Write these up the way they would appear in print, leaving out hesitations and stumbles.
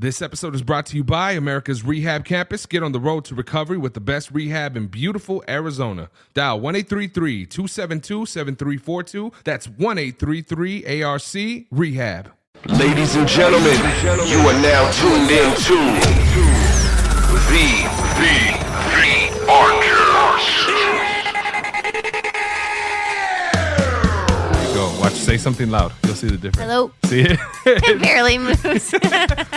This episode is brought to you by Americas Rehab Campus. Get on the road to recovery with the best rehab in beautiful Arizona. Dial 1-833-272-7342. That's 1-833-ARC-REHAB. Ladies and gentlemen, you are now tuned in to the Archer. Watch, say something loud. You'll see the difference. Hello. See it? It barely moves.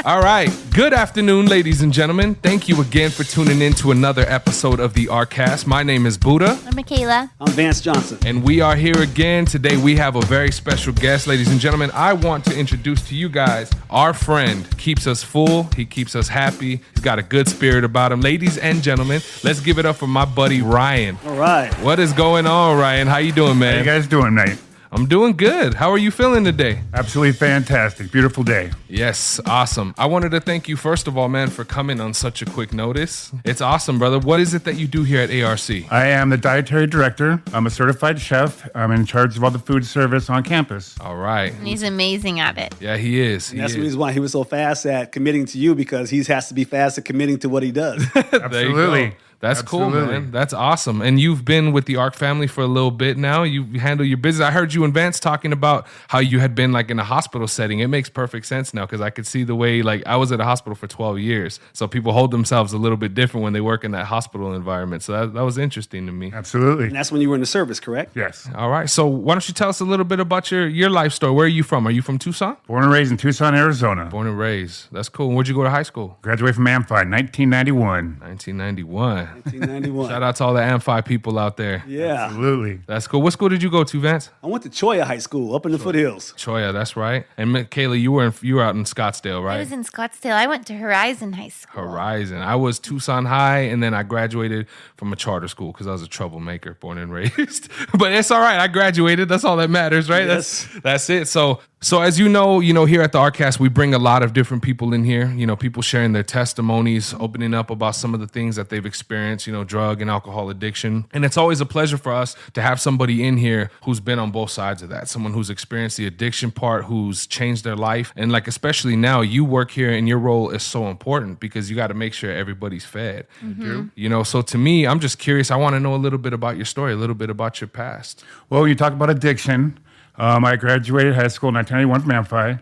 All right. Good afternoon, ladies and gentlemen. Thank you again for tuning in to another episode of the Arcast. My name is Buddha. I'm Michaela. I'm Vance Johnson. And we are here again. Today we have a very special guest, ladies and gentlemen. I want to introduce to you guys our friend. Keeps us full. He keeps us happy. He's got a good spirit about him. Ladies and gentlemen, let's give it up for my buddy Ryan. All right. What is going on, Ryan? How you doing, man? How you guys doing, mate? I'm doing good. How are you feeling today? Absolutely fantastic. Beautiful day. Yes, awesome. I wanted to thank you, first of all, man, for coming on such a quick notice. It's awesome, brother. What is it that you do here at ARC? I am the Dietary Director. I'm a certified chef. I'm in charge of all the food service on campus. All right. And he's amazing at it. Yeah, he is. And that's the reason why he was so fast at committing to you, because he has to be fast at committing to what he does. Absolutely. That's Absolutely. cool, man. That's awesome. And you've been with the ARC family for a little bit now. You handle your business. I heard you and Vance talking about how you had been like in a hospital setting. It makes perfect sense now because I could see the way, like, I was at a hospital for 12 years. So people hold themselves a little bit different when they work in that hospital environment. So that was interesting to me. Absolutely. And that's when you were in the service, correct? Yes. All right. So why don't you tell us a little bit about your life story? Where are you from? Are you from Tucson? Born and raised in Tucson, Arizona. Born and raised. That's cool. Where'd you go to high school? Graduated from Amphi, 1991. 1991. 1991. Shout out to all the Amphi people out there. Yeah. Absolutely. That's cool. What school did you go to, Vance? I went to Choya High School up in the foothills. Choya, that's right. And Michaela, you were out in Scottsdale, right? I was in Scottsdale. I went to Horizon High School. Horizon. I was Tucson High, and then I graduated from a charter school because I was a troublemaker, born and raised. But it's all right. I graduated. That's all that matters, right? Yes. That's it. So as you know, here at the Arcast, we bring a lot of different people in here. People sharing their testimonies, opening up about some of the things that they've experienced, drug and alcohol addiction. And it's always a pleasure for us to have somebody in here who's been on both sides of that. Someone who's experienced the addiction part, who's changed their life. And like, especially now, you work here and your role is so important because you got to make sure everybody's fed. Mm-hmm. So to me, I'm just curious. I want to know a little bit about your story, a little bit about your past. Well, you talk about addiction. I graduated high school in 1991 from Amphi,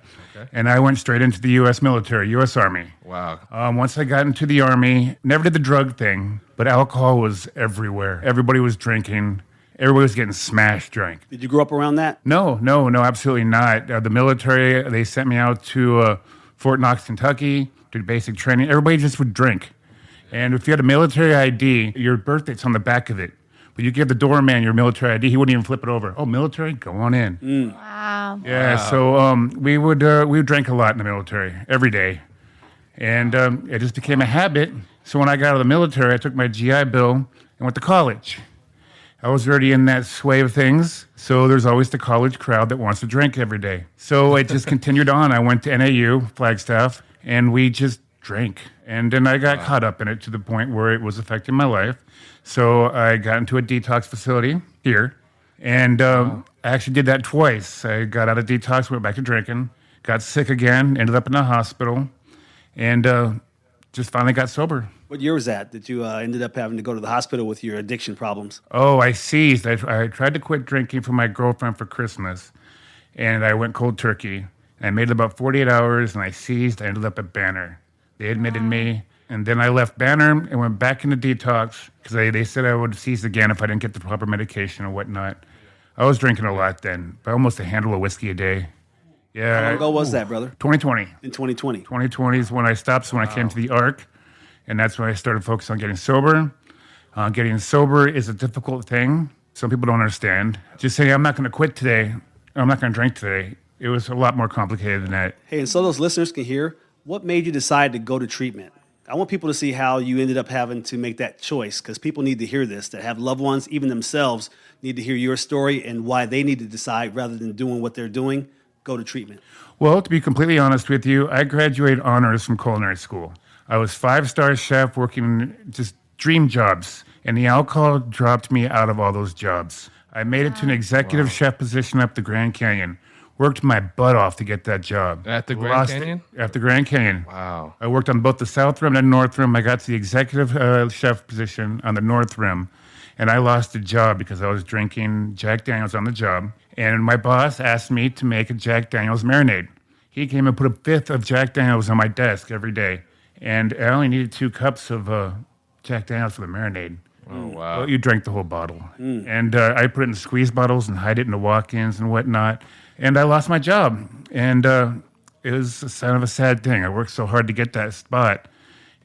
and I went straight into the U.S. military, U.S. Army. Wow. Once I got into the Army, never did the drug thing, but alcohol was everywhere. Everybody was drinking. Everybody was getting smashed drunk. Did you grow up around that? No, absolutely not. The military, they sent me out to Fort Knox, Kentucky, did basic training. Everybody just would drink. And if you had a military ID, your birth date's on the back of it. But you give the doorman your military ID, he wouldn't even flip it over. Oh, military? Go on in. Wow. Yeah, so we would drink a lot in the military every day. And it just became a habit. So when I got out of the military, I took my GI Bill and went to college. I was already in that sway of things, so there's always the college crowd that wants to drink every day. So it just continued on. I went to NAU, Flagstaff, and we just drank. And then I got caught up in it to the point where it was affecting my life. So I got into a detox facility here, and I actually did that twice. I got out of detox, went back to drinking, got sick again, ended up in the hospital, and just finally got sober. What year was that you ended up having to go to the hospital with your addiction problems? Oh, I seized. I tried to quit drinking for my girlfriend for Christmas, and I went cold turkey. I made it about 48 hours, and I seized. I ended up at Banner. They admitted me, and then I left Banner and went back into detox because they said I would seize again if I didn't get the proper medication and whatnot. I was drinking a lot then, almost a handle of whiskey a day. Yeah. How long ago was that, brother? 2020. In 2020. 2020 is when I stopped, so when I came to the ARC, and that's when I started focusing on getting sober. Getting sober is a difficult thing. Some people don't understand. Just saying, I'm not going to quit today, I'm not going to drink today. It was a lot more complicated than that. Hey, and so those listeners can hear, what made you decide to go to treatment? I want people to see how you ended up having to make that choice, because people need to hear this, that have loved ones, even themselves, need to hear your story and why they need to decide, rather than doing what they're doing, go to treatment. Well, to be completely honest with you, I graduated honors from culinary school. I was 5-star chef working just dream jobs, and the alcohol dropped me out of all those jobs. I made it to an executive chef position up the Grand Canyon, Worked my butt off to get that job. At the Grand Lost it Canyon? At the Grand Canyon. Wow. I worked on both the South Rim and North Rim. I got to the executive chef position on the North Rim, and I lost the job because I was drinking Jack Daniels on the job. And my boss asked me to make a Jack Daniels marinade. He came and put a fifth of Jack Daniels on my desk every day, and I only needed 2 cups of Jack Daniels for the marinade. Oh, wow. Well, you drank the whole bottle. And I put it in squeeze bottles and hide it in the walk-ins and whatnot. And I lost my job. And it was kind of a sad thing. I worked so hard to get that spot,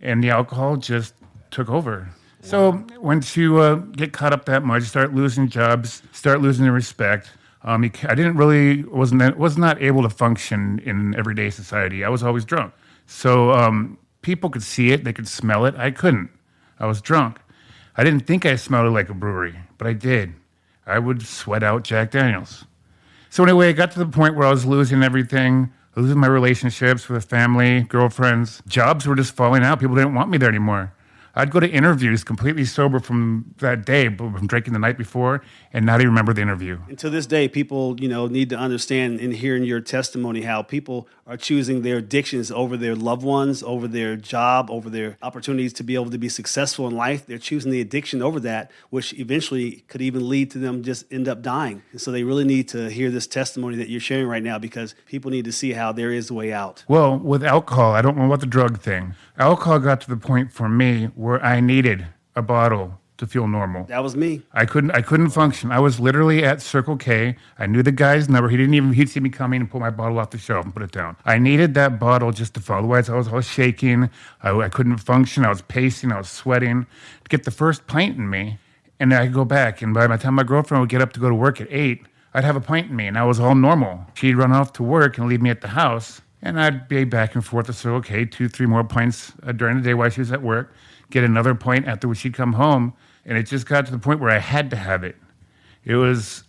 and the alcohol just took over. So once you get caught up that much, start losing jobs, start losing the respect. I didn't really, was not able to function in everyday society. I was always drunk. So people could see it, they could smell it. I couldn't. I was drunk. I didn't think I smelled it like a brewery, but I did. I would sweat out Jack Daniels. So anyway, I got to the point where I was losing everything, losing my relationships with family, girlfriends. Jobs were just falling out. People didn't want me there anymore. I'd go to interviews completely sober from that day, from drinking the night before, and not even remember the interview. And to this day, people, need to understand in hearing your testimony how people are choosing their addictions over their loved ones, over their job, over their opportunities to be able to be successful in life. They're choosing the addiction over that, which eventually could even lead to them just end up dying. And so they really need to hear this testimony that you're sharing right now, because people need to see how there is a way out. Well, with alcohol, I don't know about the drug thing. Alcohol got to the point for me where I needed a bottle to feel normal. That was me. I couldn't function. I was literally at Circle K. I knew the guy's number. He'd see me coming and pull my bottle off the shelf and put it down. I needed that bottle just to fall. Otherwise, I was shaking. I couldn't function. I was pacing. I was sweating. To get the first pint in me, and I'd go back. And by the time my girlfriend would get up to go to work at 8, I'd have a pint in me, and I was all normal. She'd run off to work and leave me at the house, and I'd be back and forth to Circle K, 2-3 more pints during the day while she was at work, get another pint after she'd come home. And it just got to the point where I had to have it.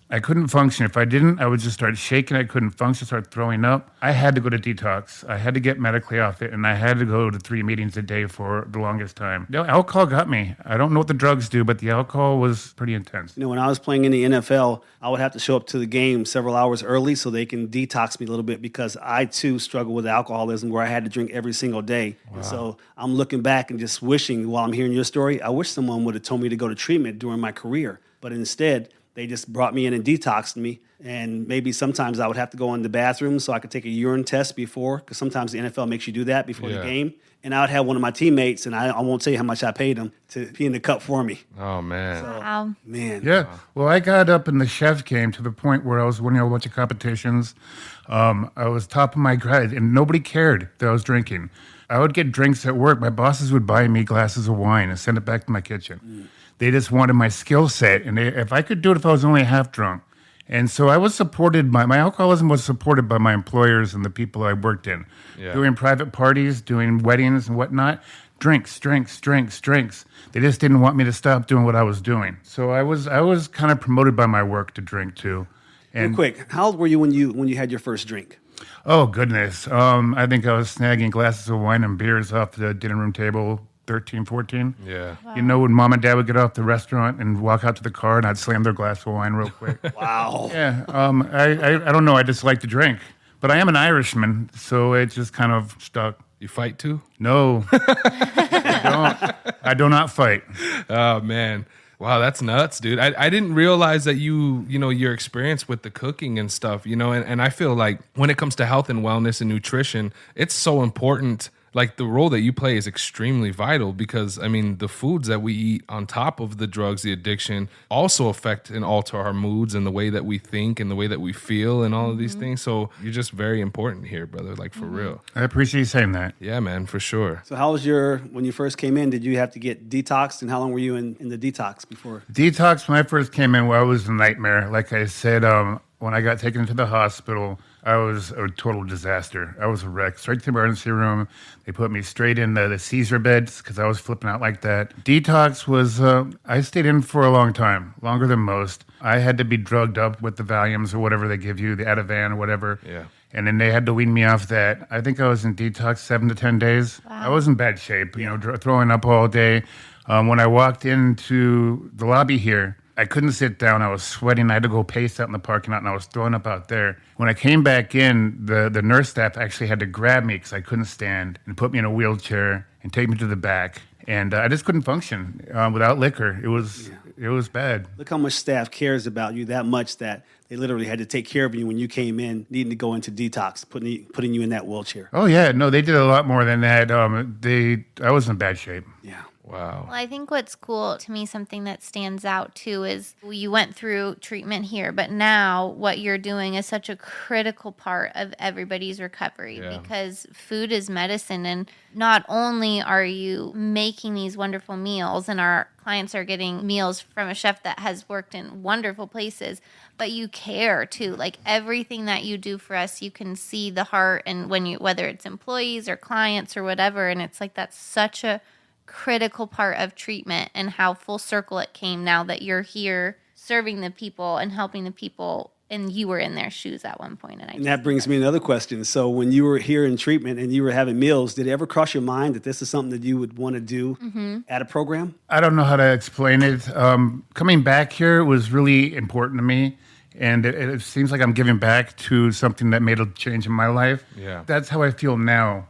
I couldn't function. If I didn't, I would just start shaking. I couldn't function, start throwing up. I had to go to detox. I had to get medically off it, and I had to go to 3 meetings a day for the longest time. Alcohol got me. I don't know what the drugs do, but the alcohol was pretty intense. When I was playing in the NFL, I would have to show up to the game several hours early so they can detox me a little bit, because I too struggle with alcoholism where I had to drink every single day. Wow. And so I'm looking back and just wishing, while I'm hearing your story, I wish someone would have told me to go to treatment during my career. But instead, they just brought me in and detoxed me. And maybe sometimes I would have to go in the bathroom so I could take a urine test before, because sometimes the NFL makes you do that before the game. And I would have one of my teammates, and I won't tell you how much I paid him, to pee in the cup for me. Oh, man. So, Wow. man. Yeah. Well, I got up in the chef game to the point where I was winning a bunch of competitions. I was top of my grade, and nobody cared that I was drinking. I would get drinks at work. My bosses would buy me glasses of wine and send it back to my kitchen. They just wanted my skill set, and if I could do it if I was only half drunk. And so I was supported by, my alcoholism was supported by my employers and the people I worked in. Yeah. Doing private parties, doing weddings and whatnot. Drinks. They just didn't want me to stop doing what I was doing. So I was kind of promoted by my work to drink too. And Real quick, how old were you when you had your first drink? Oh, goodness. I think I was snagging glasses of wine and beers off the dinner room table, 13, 14. Yeah. Wow. You know, when mom and dad would get off the restaurant and walk out to the car, and I'd slam their glass of wine real quick. Wow. Yeah. I don't know. I just like to drink. But I am an Irishman, so it just kind of stuck. You fight too? No. I do not fight. Oh, man. Wow, that's nuts, dude. I didn't realize that your experience with the cooking and stuff, and I feel like when it comes to health and wellness and nutrition, it's so important. Like, the role that you play is extremely vital, because, I mean, the foods that we eat on top of the drugs, the addiction, also affect and alter our moods and the way that we think and the way that we feel and all of these things. So you're just very important here, brother, like, for real. I appreciate you saying that. Yeah, man, for sure. So how was when you first came in, did you have to get detoxed, and how long were you in the detox before? Detox, when I first came in, well, I was a nightmare. Like I said, when I got taken to the hospital, I was a total disaster. I was a wreck. Straight to the emergency room. They put me straight in the Caesar beds because I was flipping out like that. Detox was, I stayed in for a long time, longer than most. I had to be drugged up with the Valiums or whatever they give you, the Ativan or whatever. Yeah. And then they had to wean me off that. I think I was in detox 7 to 10 days. Wow. I was in bad shape, throwing up all day. When I walked into the lobby here, I couldn't sit down. I was sweating. I had to go pace out in the parking lot, and I was throwing up out there. When I came back in, the nurse staff actually had to grab me because I couldn't stand and put me in a wheelchair and take me to the back. And I just couldn't function without liquor. It was bad. Look how much staff cares about you that much that they literally had to take care of you when you came in, needing to go into detox, putting you in that wheelchair. Oh, yeah. No, they did a lot more than that. I was in bad shape. Yeah. Wow. Well, I think what's cool to me, something that stands out too, is you went through treatment here, but now what you're doing is such a critical part of everybody's recovery because food is medicine. And not only are you making these wonderful meals, and our clients are getting meals from a chef that has worked in wonderful places, but you care too. Like everything that you do for us, you can see the heart, and whether it's employees or clients or whatever, and it's like that's such a critical part of treatment, and how full circle it came now that you're here serving the people and helping the people, and you were in their shoes at one point. And that brings me another question. So when you were here in treatment and you were having meals, did it ever cross your mind that this is something that you would want to do at a program? I don't know how to explain it. Coming back here was really important to me. And it seems like I'm giving back to something that made a change in my life. Yeah. That's how I feel now.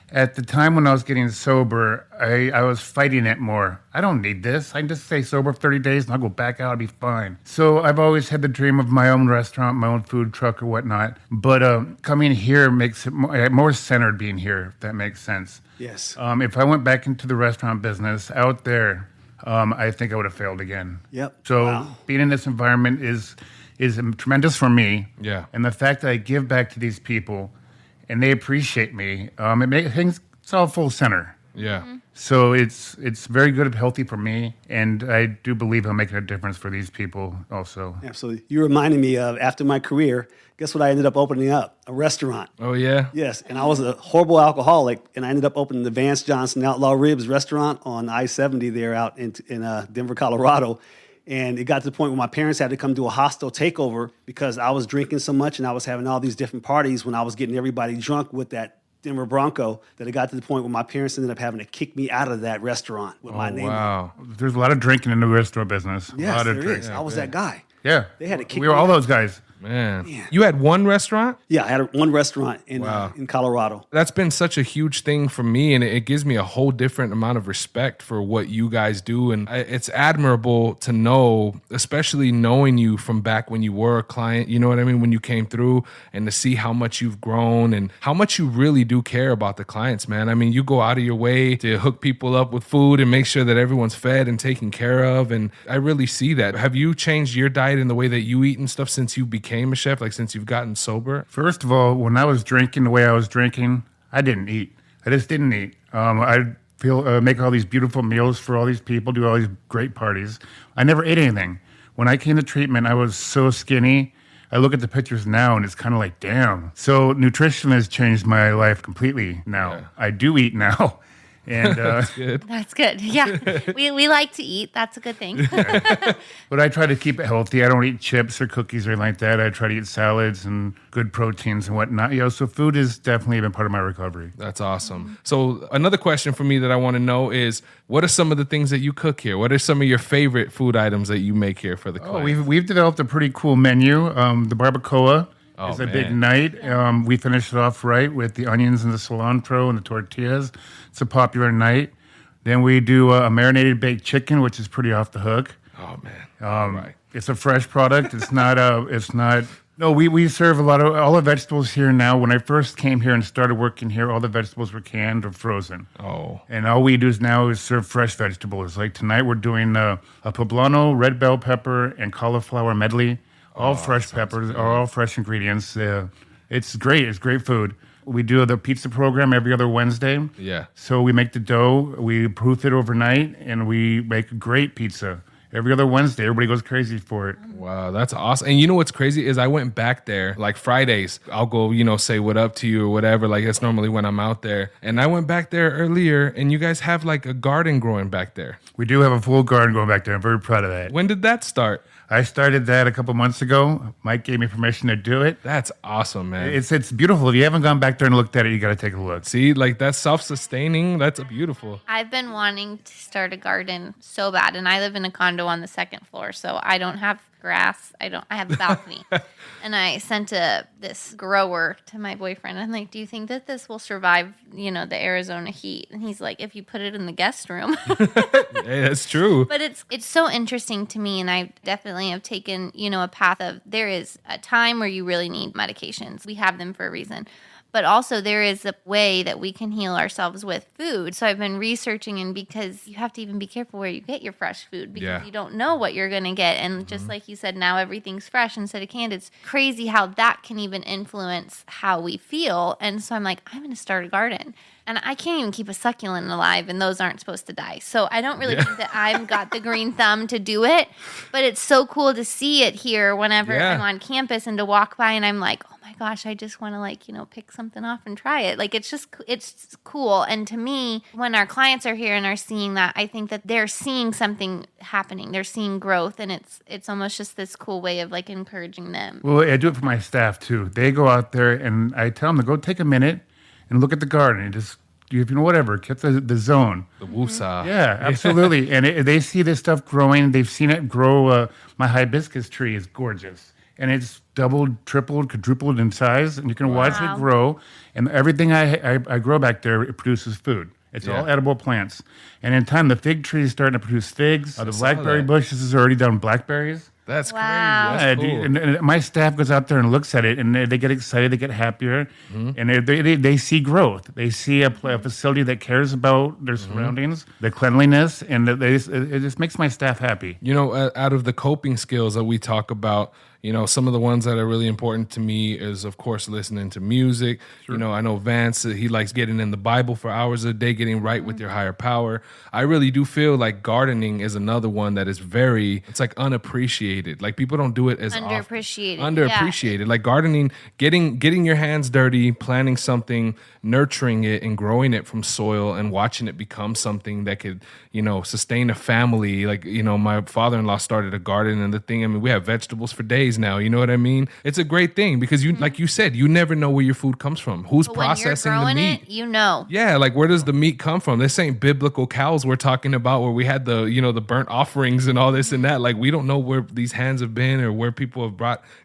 At the time when I was getting sober, I was fighting it more. I don't need this. I can just stay sober for 30 days and I'll go back out. I'll be fine. So I've always had the dream of my own restaurant, my own food truck or whatnot. But coming here makes it more centered being here, if that makes sense. Yes. If I went back into the restaurant business out there, I think I would have failed again. Yep. So being in this environment is tremendous for me. Yeah. And the fact that I give back to these people and they appreciate me, it makes things, it's all full center. Yeah. So it's very good and healthy for me, and I do believe I'm making a difference for these people also. Absolutely. You reminded me of, after my career, guess what I ended up opening up? A restaurant. Oh, yeah? Yes, and I was a horrible alcoholic, and I ended up opening the Vance Johnson Outlaw Ribs restaurant on I-70 there out in Denver, Colorado. And it got to the point where my parents had to come do a hostile takeover because I was drinking so much and I was having all these different parties when I was getting everybody drunk with that Denver Bronco, that it got to the point where my parents ended up having to kick me out of that restaurant with my name. Wow. There's a lot of drinking in the restaurant business. Yes, a lot of there drinking. is. I was that guy. Yeah. They had to kick We were me all out. those guys. Man. You had one restaurant? Yeah, I had one restaurant in Colorado. That's been such a huge thing for me, and it gives me a whole different amount of respect for what you guys do. And it's admirable to know, especially knowing you from back when you were a client, you know what I mean, when you came through, and to see how much you've grown and how much you really do care about the clients, man. I mean, you go out of your way to hook people up with food and make sure that everyone's fed and taken care of, and I really see that. Have you changed your diet and the way that you eat and stuff since you became a chef, like since you've gotten sober? First of all, when I was drinking the way I was drinking, I didn't eat. I just didn't eat. I make all these beautiful meals for all these people, do all these great parties. I never ate anything. When I came to treatment, I was so skinny. I look at the pictures now and it's kind of like, damn. So nutrition has changed my life completely now. Yeah. I do eat now. And That's good. That's good. Yeah. we like to eat. That's a good thing. But I try to keep it healthy. I don't eat chips or cookies or anything like that. I try to eat salads and good proteins and whatnot. So food has definitely been part of my recovery. That's awesome. So another question for me that I want to know is, what are some of the things that you cook here? What are some of your favorite food items that you make here for the clients? We've developed a pretty cool menu. The barbacoa is a big night. We finish it off right with the onions and the cilantro and the tortillas. It's a popular night. Then we do a marinated baked chicken, which is pretty off the hook. Oh, man. Right. It's a fresh product. It's not. No, we serve all the vegetables here now. When I first came here and started working here, all the vegetables were canned or frozen. Oh. And all we do now is serve fresh vegetables. Like tonight, we're doing a poblano, red bell pepper, and cauliflower medley. All fresh peppers, all fresh ingredients. It's great. It's great food. We do the pizza program every other Wednesday. Yeah. So we make the dough, we proof it overnight, and we make a great pizza. Every other Wednesday, everybody goes crazy for it. Wow, that's awesome. And you know what's crazy is I went back there, like Fridays. I'll go, say what up to you or whatever. Like that's normally when I'm out there. And I went back there earlier, and you guys have like a garden growing back there. We do have a full garden going back there. I'm very proud of that. When did that start? I started that a couple months ago. Mike gave me permission to do it. That's awesome, man. It's beautiful. If you haven't gone back there and looked at it, you got to take a look. See, like that's self-sustaining. That's beautiful. I've been wanting to start a garden so bad, and I live in a condo on the second floor, so I don't have grass. I have a balcony. And I sent this grower to my boyfriend. I'm like, do you think that this will survive, the Arizona heat? And he's like, if you put it in the guest room. Hey, that's true. But it's so interesting to me, and I definitely have taken, a path of there is a time where you really need medications. We have them for a reason. But also there is a way that we can heal ourselves with food. So I've been researching, and because you have to even be careful where you get your fresh food because you don't know what you're going to get. And just like you said, now everything's fresh instead of canned. It's crazy how that can even influence how we feel. And so I'm like, I'm going to start a garden. And I can't even keep a succulent alive, and those aren't supposed to die. So I don't really think that I've got the green thumb to do it. But it's so cool to see it here whenever I'm on campus and to walk by, and I'm like, oh my gosh, I just want to pick something off and try it. Like it's cool. And to me, when our clients are here and are seeing that, I think that they're seeing something happening. They're seeing growth, and it's almost just this cool way of encouraging them. Well, I do it for my staff too. They go out there and I tell them to go take a minute and look at the garden and just, whatever, get the zone. The woosah. Yeah, absolutely. And they see this stuff growing. They've seen it grow. My hibiscus tree is gorgeous. And it's doubled, tripled, quadrupled in size. And you can watch it grow. And everything I grow back there, it produces food. It's all edible plants. And in time, the fig tree is starting to produce figs. The blackberry bushes is already done blackberries. That's Wow. crazy. That's cool. And my staff goes out there and looks at it, and they get excited, they get happier, and they see growth. They see a facility that cares about their surroundings, the cleanliness, and it just makes my staff happy. Out of the coping skills that we talk about, some of the ones that are really important to me is, of course, listening to music. Sure. I know Vance, he likes getting in the Bible for hours a day, getting right with your higher power. I really do feel like gardening is another one that is it's like unappreciated. Like people don't do it as Underappreciated. often. Underappreciated. Like gardening, getting your hands dirty, planting something, nurturing it and growing it from soil and watching it become something that could, sustain a family. Like, my father-in-law started a garden, and we have vegetables for days now. You know what I mean? It's a great thing because like you said, you never know where your food comes from. Who's processing the meat? Yeah, like where does the meat come from? This ain't biblical cows we're talking about where we had the burnt offerings and all this and that. Like we don't know where these hands have been or where people have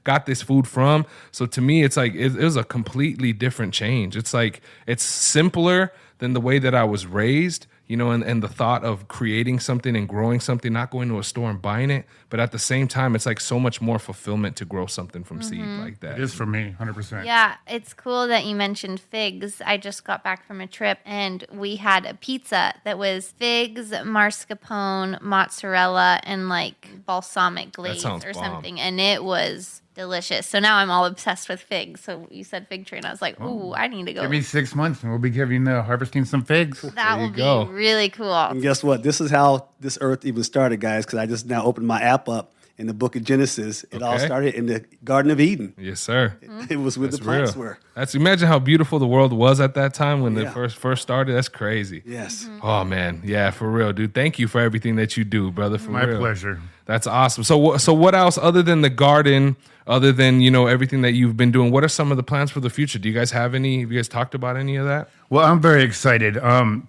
got this food from. So to me, it's like it was a completely different change. It's like it's simpler than the way that I was raised. And the thought of creating something and growing something, not going to a store and buying it, but at the same time, it's like so much more fulfillment to grow something from seed like that. It is for me, 100%. Yeah, it's cool that you mentioned figs. I just got back from a trip, and we had a pizza that was figs, mascarpone, mozzarella, and balsamic glaze or something, and it was delicious. So now I'm all obsessed with figs. So you said fig tree, and I was like, ooh, I need to go. Give me 6 months, and we'll be harvesting some figs. That will be really cool. And guess what? This is how this earth even started, guys, because I just now opened my app up in the book of Genesis. It all started in the Garden of Eden. Yes, sir. It was where the plants were. Imagine how beautiful the world was at that time when they first started. That's crazy. Yes. Oh, man. Yeah, for real, dude. Thank you for everything that you do, brother. For My real. pleasure. That's awesome. So what else other than the garden, other than, everything that you've been doing, what are some of the plans for the future? Do you guys have any? Have you guys talked about any of that? Well, I'm very excited.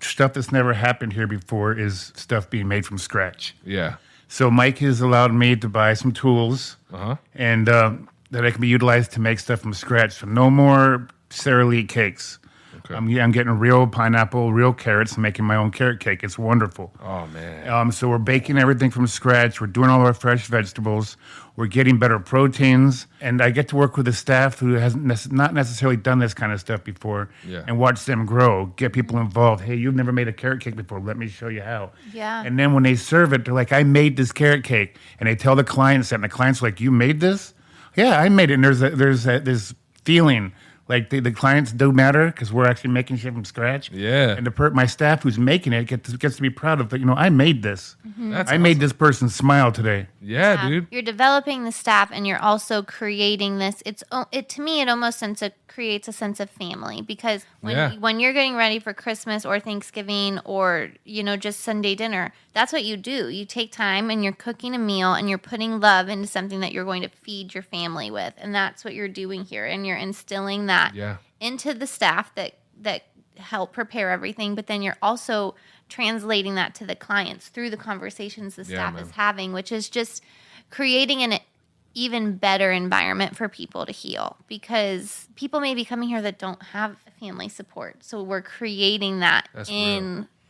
Stuff that's never happened here before is stuff being made from scratch. Yeah. So Mike has allowed me to buy some tools and that I can be utilized to make stuff from scratch. So no more Sara Lee cakes. Okay. I'm getting real pineapple, real carrots, and making my own carrot cake. It's wonderful. Oh, man. So we're baking everything from scratch. We're doing all our fresh vegetables. We're getting better proteins. And I get to work with a staff who has not necessarily done this kind of stuff before and watch them grow, get people involved. Hey, you've never made a carrot cake before. Let me show you how. Yeah. And then when they serve it, they're like, I made this carrot cake. And they tell the clients that, and the client's like, you made this? Yeah, I made it. And there's this feeling like the clients do matter because we're actually making shit from scratch. Yeah. And my staff who's making it gets to be proud of, I made this. That's I made this person smile today. Yeah, dude. You're developing the staff, and you're also creating this. To me, it almost creates a sense of family, because when you're getting ready for Christmas or Thanksgiving or just Sunday dinner, that's what you do. You take time and you're cooking a meal and you're putting love into something that you're going to feed your family with, and that's what you're doing here. And you're instilling that into the staff that help prepare everything, but then you're also translating that to the clients through the conversations the staff is having, which is just creating an even better environment for people to heal, because people may be coming here that don't have family support. So we're creating that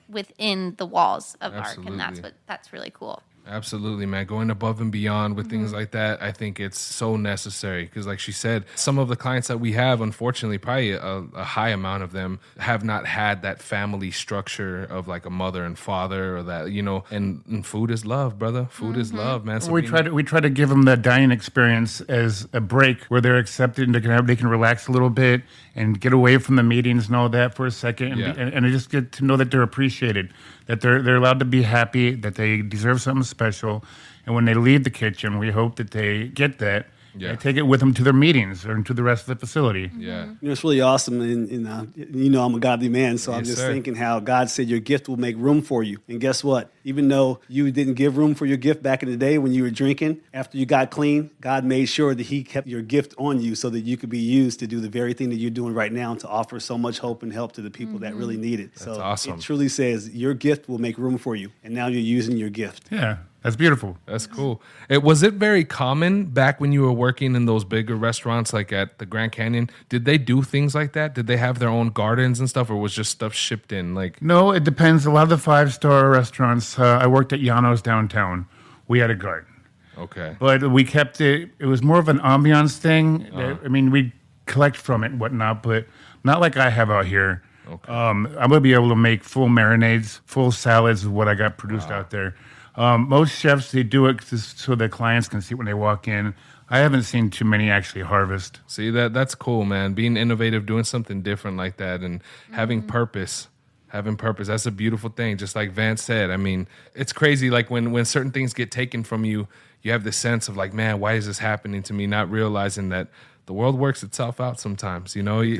within the walls of ARC, and that's really cool. Absolutely, man. Going above and beyond with things like that, I think it's so necessary, because like she said, some of the clients that we have, unfortunately, probably a high amount of them have not had that family structure of like a mother and father, or that, and food is love, brother. Food is love, man. So we try to give them that dining experience as a break where they're accepted and they can relax a little bit and get away from the meetings and all that for a second, and they just get to know that they're appreciated, that they're allowed to be happy, that they deserve something special. And when they leave the kitchen, we hope that they get that. They take it with them to their meetings or to the rest of the facility. Yeah. It's really awesome. And I'm a godly man, so I'm just thinking how God said your gift will make room for you. And guess what? Even though you didn't give room for your gift back in the day when you were drinking, after you got clean, God made sure that he kept your gift on you so that you could be used to do the very thing that you're doing right now, to offer so much hope and help to the people that really need it. That's awesome. It truly says your gift will make room for you. And now you're using your gift. Yeah. That's beautiful. That's cool. Was it very common back when you were working in those bigger restaurants, like at the Grand Canyon? Did they do things like that? Did they have their own gardens and stuff, or was just stuff shipped in? No, it depends. A lot of the 5-star restaurants, I worked at Llanos downtown. We had a garden. Okay. But we kept it. It was more of an ambiance thing. I mean, we collect from it and whatnot, but not like I have out here. Okay. I'm going to be able to make full marinades, full salads of what I got produced out there. Most chefs, they do it so their clients can see when they walk in. I haven't seen too many actually harvest. See, that's cool, man. Being innovative, doing something different like that, and having purpose. Having purpose, that's a beautiful thing. Just like Vance said, I mean, it's crazy. Like when certain things get taken from you, you have this sense of like, man, why is this happening to me? Not realizing that the world works itself out sometimes, It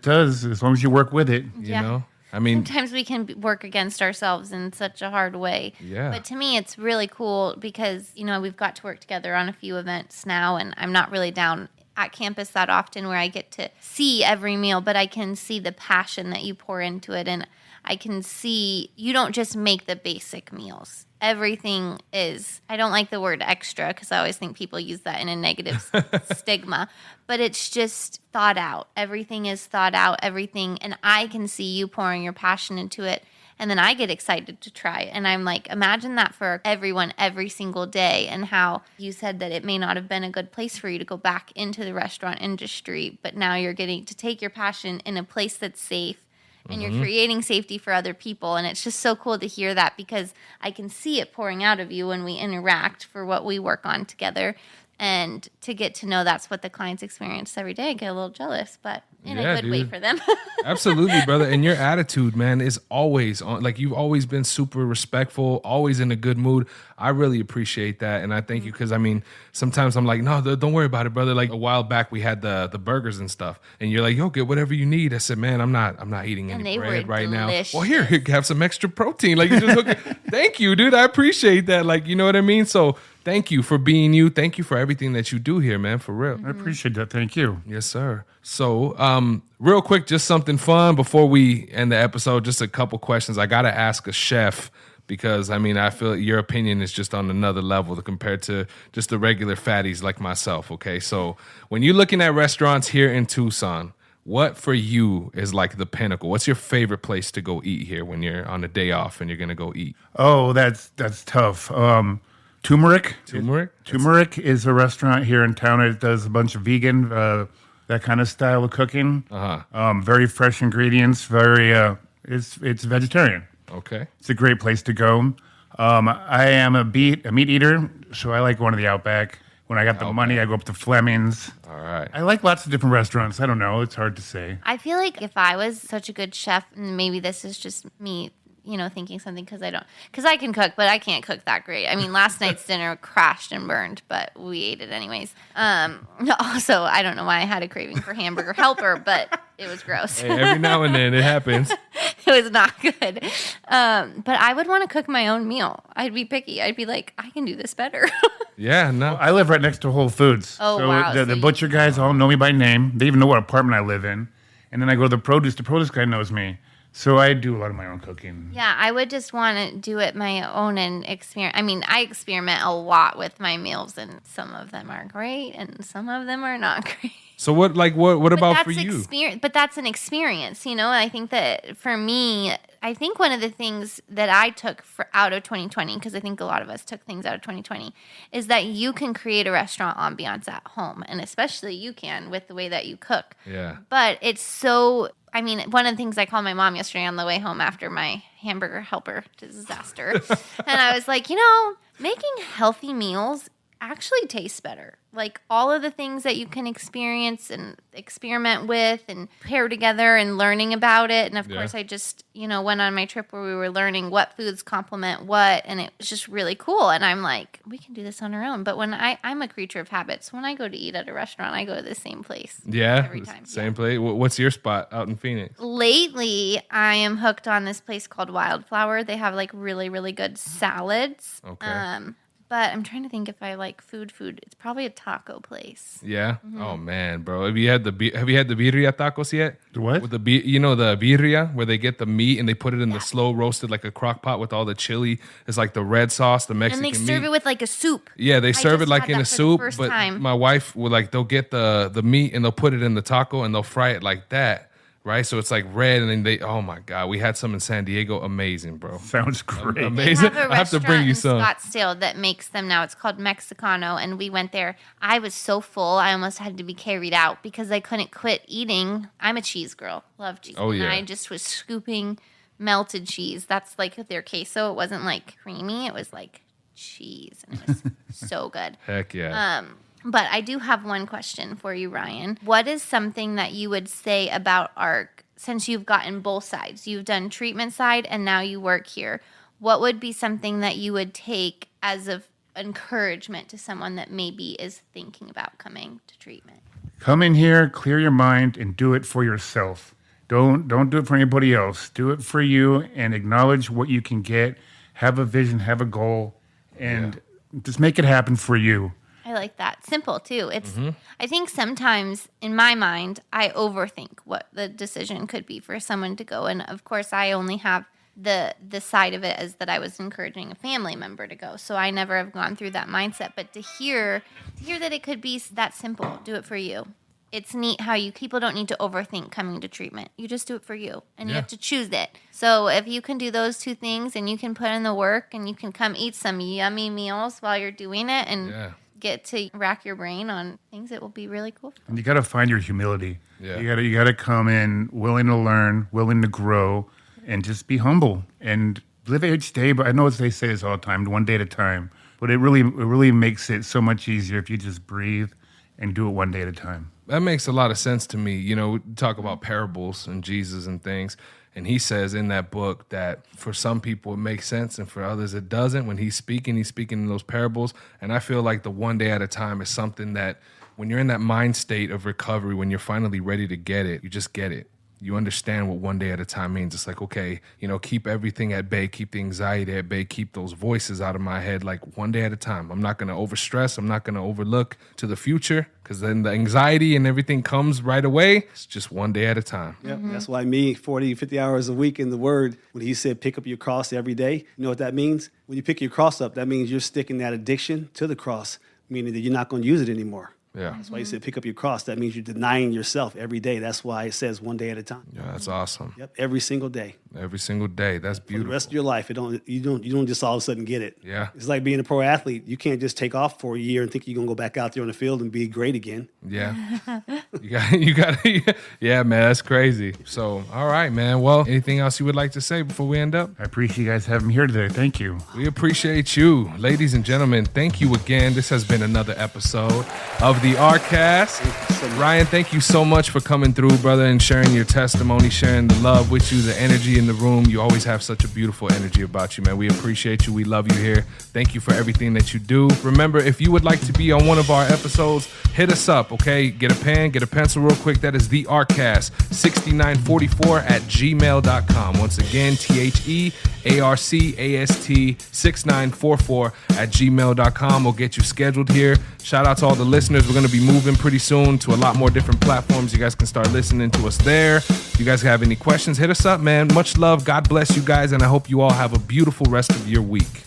does, as long as you work with it. You know? I mean, sometimes we can work against ourselves in such a hard way. Yeah. But to me, it's really cool because, we've got to work together on a few events now, and I'm not really down at campus that often where I get to see every meal, but I can see the passion that you pour into it. And I can see you don't just make the basic meals. Everything is, I don't like the word extra because I always think people use that in a negative stigma, but it's just thought out. Everything is thought out, everything. And I can see you pouring your passion into it. And then I get excited to try it. And I'm like, imagine that for everyone every single day. And how you said that it may not have been a good place for you to go back into the restaurant industry, but now you're getting to take your passion in a place that's safe. And you're creating safety for other people. And it's just so cool to hear that because I can see it pouring out of you when we interact for what we work on together. And to get to know that's what the clients experience every day, I get a little jealous, but in a good way for them. Absolutely, brother. And your attitude, man, is always on. Like, you've always been super respectful, always in a good mood. I really appreciate that. And I thank you because, I mean, sometimes I'm like, no, don't worry about it, brother. Like a while back, we had the burgers and stuff. And you're like, yo, get whatever you need. I said, man, I'm not eating any bread right now. Well, here, have some extra protein. Like, you just hook it. Thank you, dude. I appreciate that. Like, you know what I mean? So thank you for being you. Thank you for everything that you do here, man, for real. I appreciate that. Thank you. Yes, sir. So, real quick, just something fun before we end the episode. Just a couple questions. I got to ask a chef because, I mean, I feel your opinion is just on another level compared to just the regular fatties like myself, okay? So, when you're looking at restaurants here in Tucson, what for you is like the pinnacle? What's your favorite place to go eat here when you're on a day off and you're going to go eat? Oh, that's tough. Turmeric. Turmeric? Turmeric is a restaurant here in town. It does a bunch of vegan, that kind of style of cooking. Very fresh ingredients. It's vegetarian. Okay. It's a great place to go. I am a meat eater, so I like going to the Outback. When I got the money, I go up to Fleming's. All right. I like lots of different restaurants. I don't know. It's hard to say. I feel like if I was such a good chef, and maybe this is just me, thinking something because I can cook, but I can't cook that great. I mean, last night's dinner crashed and burned, but we ate it anyways. Also, I don't know why I had a craving for hamburger helper, but it was gross. Hey, every now and then it happens. It was not good. But I would want to cook my own meal. I'd be picky. I'd be like, I can do this better. Yeah, no. I live right next to Whole Foods. Oh, so wow. The butcher guys all know me by name. They even know what apartment I live in. And then I go to the produce. The produce guy knows me. So I do a lot of my own cooking. Yeah, I would just want to do it my own and experiment. I mean, I experiment a lot with my meals, and some of them are great, and some of them are not great. So what about for you? But that's an experience, I think that for me, I think one of the things that I took out of 2020, because I think a lot of us took things out of 2020, is that you can create a restaurant ambiance at home, and especially you can with the way that you cook. Yeah. But it's so... I mean, one of the things I called my mom yesterday on the way home after my hamburger helper disaster, and I was like, making healthy meals actually tastes better. Like all of the things that you can experience and experiment with and pair together and learning about it. And of course, I just, went on my trip where we were learning what foods complement what. And it was just really cool. And I'm like, we can do this on our own. But when I'm a creature of habits, when I go to eat at a restaurant, I go to the same place. Yeah. Every time. Same place. What's your spot out in Phoenix? Lately, I am hooked on this place called Wildflower. They have like really, really good salads. Okay. But I'm trying to think if I like food. It's probably a taco place. Yeah. Mm-hmm. Oh man, bro. Have you had the birria tacos yet? The what? With the birria, where they get the meat and they put it in the slow roasted like a crock pot with all the chili. It's like the red sauce, the Mexican meat. And they serve it with like a soup. Yeah, they serve it like in a soup. But time. my wife will they'll get the meat and they'll put it in the taco and they'll fry it like that. Right, so it's like red, and then oh my god, we had some in San Diego, amazing, bro. Sounds great. Amazing. They have a I have to bring you some. in Scottsdale that makes them now. It's called Mexicano, and we went there. I was so full, I almost had to be carried out because I couldn't quit eating. I'm a cheese girl, love cheese. Oh, yeah. And I just was scooping melted cheese. That's like their queso. It wasn't like creamy. It was like cheese, and it was so good. Heck yeah. But I do have one question for you, Ryan. What is something that you would say about ARC since you've gotten both sides? You've done treatment side and now you work here. What would be something that you would take as of encouragement to someone that maybe is thinking about coming to treatment? Come in here, clear your mind, and do it for yourself. Don't do it for anybody else. Do it for you and acknowledge what you can get. Have a vision, have a goal, and just make it happen for you. I like that. Simple, too. It's. I think sometimes, in my mind, I overthink what the decision could be for someone to go. And, of course, I only have the side of it as that I was encouraging a family member to go. So I never have gone through that mindset. But to hear that it could be that simple, do it for you. It's neat how people don't need to overthink coming to treatment. You just do it for you, and you have to choose it. So if you can do those two things and you can put in the work and you can come eat some yummy meals while you're doing it and get to rack your brain on things, it will be really cool. And you got to find your humility. Yeah. You got to come in willing to learn, willing to grow, and just be humble and live each day. But I know they say this all the time, one day at a time. But it really makes it so much easier if you just breathe and do it one day at a time. That makes a lot of sense to me. We talk about parables and Jesus and things. And he says in that book that for some people it makes sense and for others it doesn't. When he's speaking in those parables. And I feel like the one day at a time is something that when you're in that mind state of recovery, when you're finally ready to get it, you just get it. You understand what one day at a time means. It's like, okay, keep everything at bay, keep the anxiety at bay, keep those voices out of my head, like one day at a time. I'm not going to overstress. I'm not going to overlook to the future because then the anxiety and everything comes right away. It's just one day at a time. Yep. That's why 40, 50 hours a week in the Word, when he said pick up your cross every day, you know what that means? When you pick your cross up, that means you're sticking that addiction to the cross, meaning that you're not going to use it anymore. Yeah. That's why he said pick up your cross. That means you're denying yourself every day. That's why it says one day at a time. Yeah, that's awesome. Yep, every single day. Every single day. That's beautiful. For the rest of your life, you don't just all of a sudden get it. Yeah. It's like being a pro athlete. You can't just take off for a year and think you're going to go back out there on the field and be great again. Yeah. you got yeah, man, that's crazy. So, all right, man. Well, anything else you would like to say before we end up? I appreciate you guys having me here today. Thank you. We appreciate you. Ladies and gentlemen, thank you again. This has been another episode of the the Rcast. Ryan, thank you so much for coming through, brother, and sharing your testimony, sharing the love with you, the energy in the room. You always have such a beautiful energy about you, man. We appreciate you. We love you here. Thank you for everything that you do. Remember, if you would like to be on one of our episodes, hit us up, okay? Get a pen, get a pencil real quick. That is the Rcast 6944 at gmail.com. Once again, THEARCAST 6944 at gmail.com. We'll get you scheduled here. Shout out to all the listeners. We're going to be moving pretty soon to a lot more different platforms. You guys can start listening to us there. If you guys have any questions, hit us up, man. Much love. God bless you guys, and I hope you all have a beautiful rest of your week.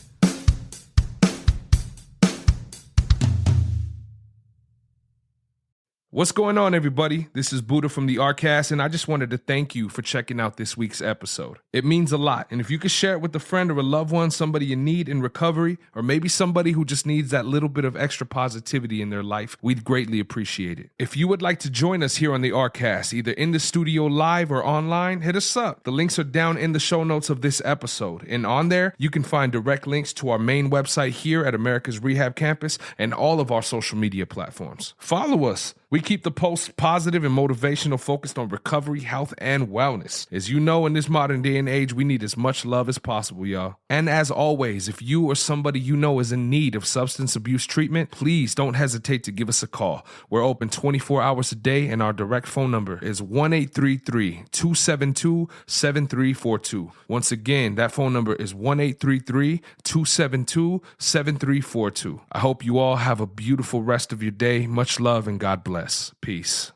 What's going on, everybody? This is Buddha from the Rcast, and I just wanted to thank you for checking out this week's episode. It means a lot, and if you could share it with a friend or a loved one, somebody in need in recovery, or maybe somebody who just needs that little bit of extra positivity in their life, we'd greatly appreciate it. If you would like to join us here on the Rcast, either in the studio live or online, hit us up. The links are down in the show notes of this episode, and on there, you can find direct links to our main website here at Americas Rehab Campus and all of our social media platforms. Follow us. We keep the posts positive and motivational, focused on recovery, health, and wellness. As you know, in this modern day and age, we need as much love as possible, y'all. And as always, if you or somebody you know is in need of substance abuse treatment, please don't hesitate to give us a call. We're open 24 hours a day, and our direct phone number is 1-833-272-7342. Once again, that phone number is 1-833-272-7342. I hope you all have a beautiful rest of your day. Much love and God bless. Peace.